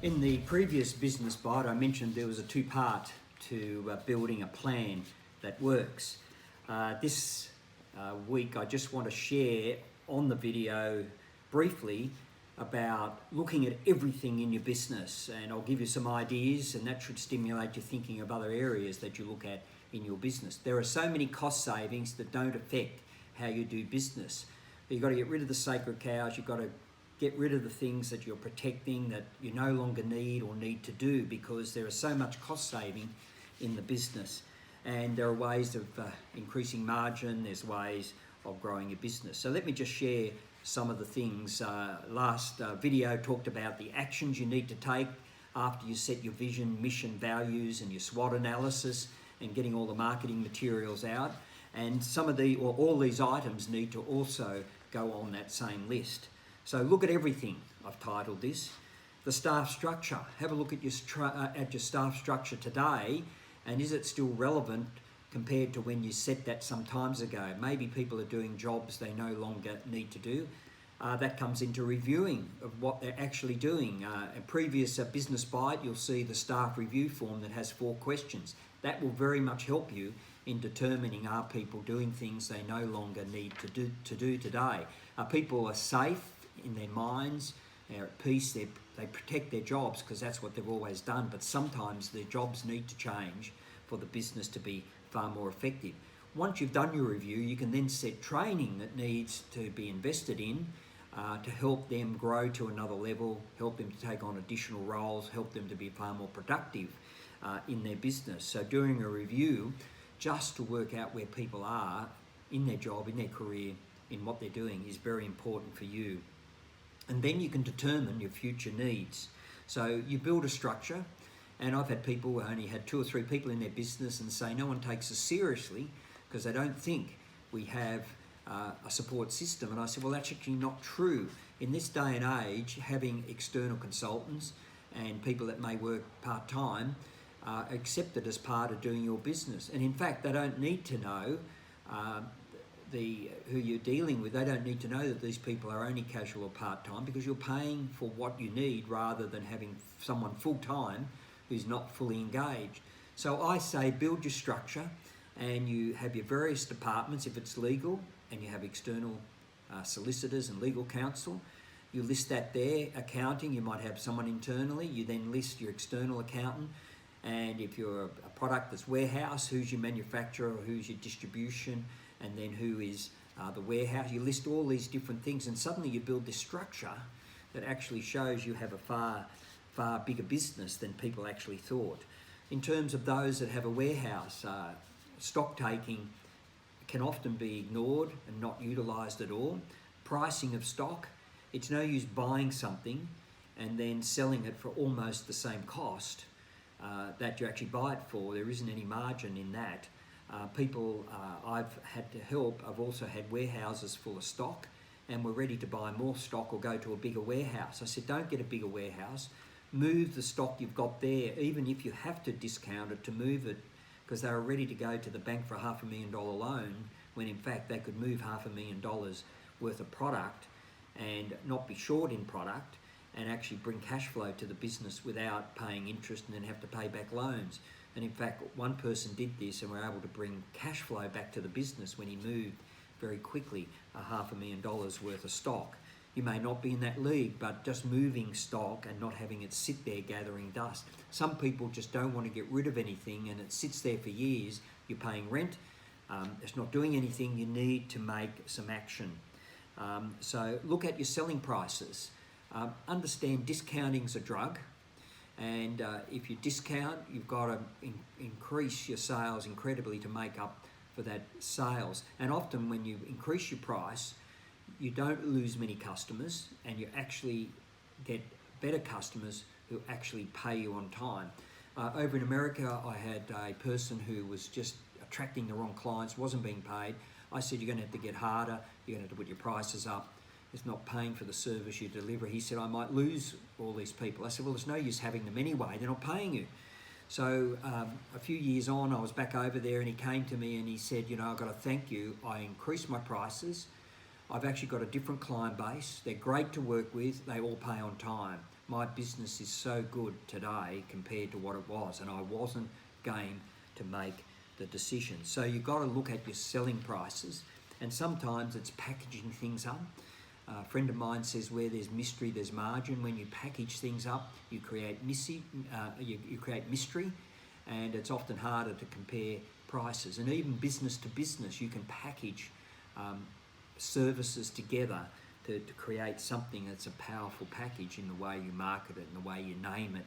In the previous business bite, I mentioned there was a two-part to building a plan that works. This week, I just want to share on the video briefly about looking at everything in your business, and I'll give you some ideas, and that should stimulate your thinking of other areas that you look at in your business. There are so many cost savings that don't affect how you do business. You've got to get rid of the sacred cows. You've got to get rid of the things that you're protecting that you no longer need or need to do, because there is so much cost saving in the business. And there are ways of increasing margin, there's ways of growing your business. So let me just share some of the things. Last video talked about the actions you need to take after you set your vision, mission, values, and your SWOT analysis, and getting all the marketing materials out. And all these items need to also go on that same list. So look at everything, I've titled this. The staff structure. Have a look at your staff structure today, and is it still relevant compared to when you set that some times ago? Maybe people are doing jobs they no longer need to do. That comes into reviewing of what they're actually doing. A previous business bite, you'll see the staff review form that has 4 questions. That will very much help you in determining, are people doing things they no longer need to do today? People are safe in their minds, they're at peace, they protect their jobs because that's what they've always done, but sometimes their jobs need to change for the business to be far more effective. Once you've done your review, you can then set training that needs to be invested in to help them grow to another level, help them to take on additional roles, help them to be far more productive in their business. So doing a review just to work out where people are in their job, in their career, in what they're doing is very important for you. And then you can determine your future needs. So you build a structure, and I've had people who only had 2 or 3 people in their business and say no one takes us seriously because they don't think we have a support system. And I said, well, that's actually not true. In this day and age, having external consultants and people that may work part-time are accepted as part of doing your business. And in fact, they don't need to know who you're dealing with. They don't need to know that these people are only casual or part-time, because you're paying for what you need rather than having someone full-time who's not fully engaged. So I say build your structure, and you have your various departments if it's legal, and you have external solicitors and legal counsel. You list that there. Accounting, you might have someone internally. You then list your external accountant. And if you're a product that's warehouse, who's your manufacturer, or who's your distribution, and then who is the warehouse. You list all these different things, and suddenly you build this structure that actually shows you have a far bigger business than people actually thought. In terms of those that have a warehouse, stock taking can often be ignored and not utilised at all. Pricing of stock, it's no use buying something and then selling it for almost the same cost that you actually buy it for. There isn't any margin in that. People I've had to help, I've also had warehouses full of stock, and we're ready to buy more stock or go to a bigger warehouse. I said, don't get a bigger warehouse. Move the stock you've got there, even if you have to discount it to move it, because they were ready to go to the bank for a $500,000 loan, when in fact they could move $500,000 worth of product and not be short in product, and actually bring cash flow to the business without paying interest and then have to pay back loans. And in fact, one person did this and were able to bring cash flow back to the business when he moved very quickly $500,000 worth of stock. You may not be in that league, but just moving stock and not having it sit there gathering dust. Some people just don't want to get rid of anything, and it sits there for years. You're paying rent, it's not doing anything. You need to make some action. So look at your selling prices. Understand discounting's a drug. And if you discount, you've got to increase your sales incredibly to make up for that sales. And often when you increase your price, you don't lose many customers, and you actually get better customers who actually pay you on time. Over in America, I had a person who was just attracting the wrong clients, wasn't being paid. I said, you're going to have to get harder, you're going to have to put your prices up. It's not paying for the service you deliver. He said, I might lose all these people. I said, well, there's no use having them anyway. They're not paying you. So a few years on, I was back over there, and he came to me and he said, you know, I've got to thank you. I increased my prices. I've actually got a different client base. They're great to work with. They all pay on time. my business is so good today compared to what it was, and I wasn't game to make the decision. So you've got to look at your selling prices, and sometimes it's packaging things up. A friend of mine says where there's mystery, there's margin. When you package things up, you create mystery, and it's often harder to compare prices. And even business to business, you can package services together to create something that's a powerful package in the way you market it, and the way you name it,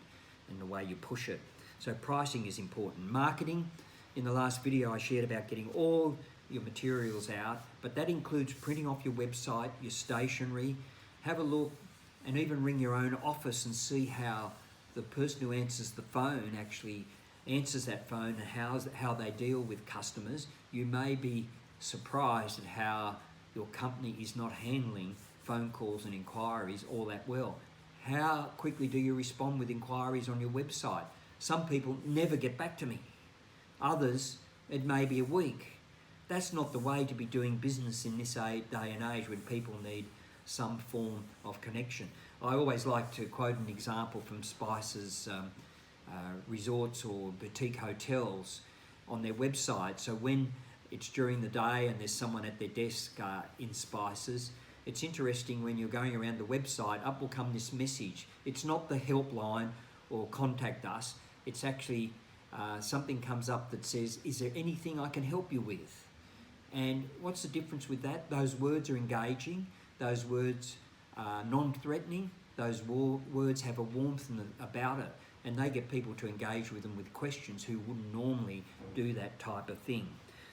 and the way you push it. So pricing is important. Marketing, in the last video I shared about getting all your materials out, but that includes printing off your website, your stationery. Have a look and even ring your own office and see how the person who answers the phone actually answers that phone, and how they deal with customers. You may be surprised at how your company is not handling phone calls and inquiries all that well. How quickly do you respond with inquiries on your website? Some people never get back to me. Others, it may be a week. That's not the way to be doing business in this day and age when people need some form of connection. I always like to quote an example from Spice's resorts or boutique hotels on their website. So when it's during the day and there's someone at their desk in Spice's, it's interesting when you're going around the website, up will come this message. It's not the helpline or contact us. It's actually something comes up that says, is there anything I can help you with? And what's the difference with that? Those words are engaging. Those words are non-threatening. Those words have a warmth about it, and they get people to engage with them with questions who wouldn't normally do that type of thing.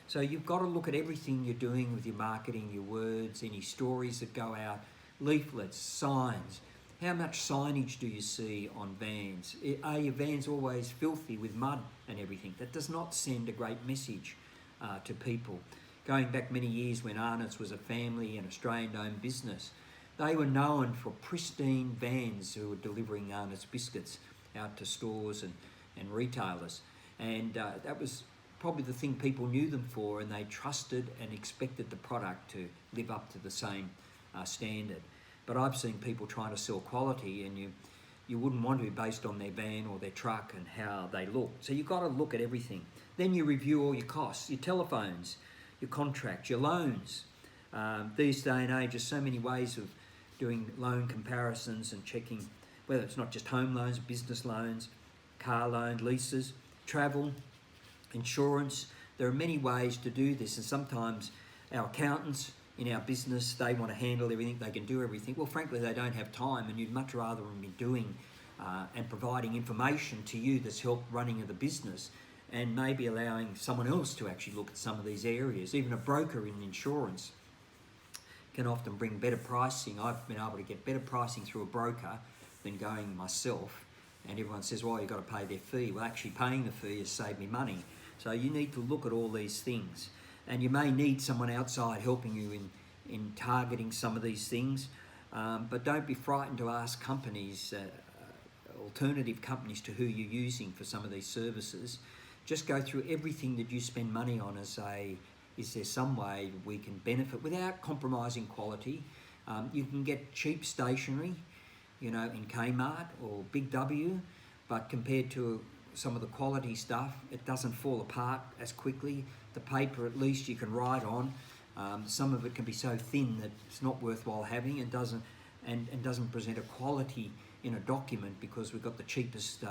So you've got to look at everything you're doing with your marketing, your words, any stories that go out, leaflets, signs. How much signage do you see on vans? Are your vans always filthy with mud and everything? That does not send a great message to people. Going back many years when Arnott's was a family and Australian-owned business, they were known for pristine vans who were delivering Arnott's biscuits out to stores and retailers. And that was probably the thing people knew them for, and they trusted and expected the product to live up to the same standard. But I've seen people trying to sell quality, and you wouldn't want to be based on their van or their truck and how they look. So you've got to look at everything. Then you review all your costs, your telephones, your contracts, your loans. These day and age, there's so many ways of doing loan comparisons and checking whether it's not just home loans, business loans, car loan, leases, travel, insurance. There are many ways to do this, and sometimes our accountants in our business, they want to handle everything, they can do everything. Well, frankly, they don't have time, and you'd much rather be doing and providing information to you that's helped running of the business, and maybe allowing someone else to actually look at some of these areas. Even a broker in insurance can often bring better pricing. I've been able to get better pricing through a broker than going myself. And everyone says, well, you've got to pay their fee. Well, actually paying the fee has saved me money. So you need to look at all these things. And you may need someone outside helping you in targeting some of these things. But don't be frightened to ask companies, alternative companies to who you're using for some of these services. Just go through everything that you spend money on and say, is there some way we can benefit without compromising quality? You can get cheap stationery, in Kmart or Big W, but compared to some of the quality stuff, it doesn't fall apart as quickly. The paper, at least you can write on. Some of it can be so thin that it's not worthwhile having, and doesn't present a quality in a document, because we've got the cheapest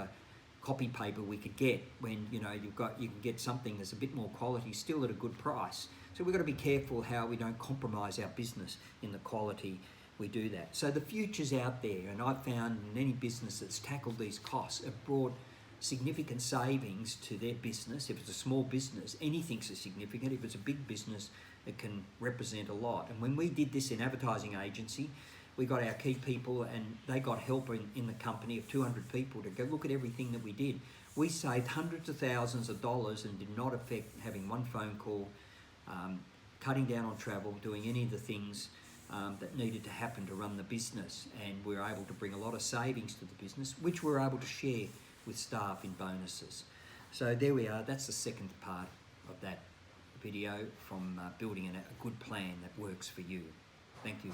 copy paper we could get, when you can get something that's a bit more quality still at a good price. So we've got to be careful how we don't compromise our business in the quality we do that. So the future's out there, and I've found in any business that's tackled these costs have brought significant savings to their business. If it's a small business, anything's significant. If it's a big business, it can represent a lot. And when we did this in advertising agency, we got our key people, and they got help in the company of 200 people to go look at everything that we did. We saved hundreds of thousands of dollars and did not affect having one phone call, cutting down on travel, doing any of the things that needed to happen to run the business. And we were able to bring a lot of savings to the business, which we were able to share with staff in bonuses. So there we are. That's the second part of that video from building a good plan that works for you. Thank you.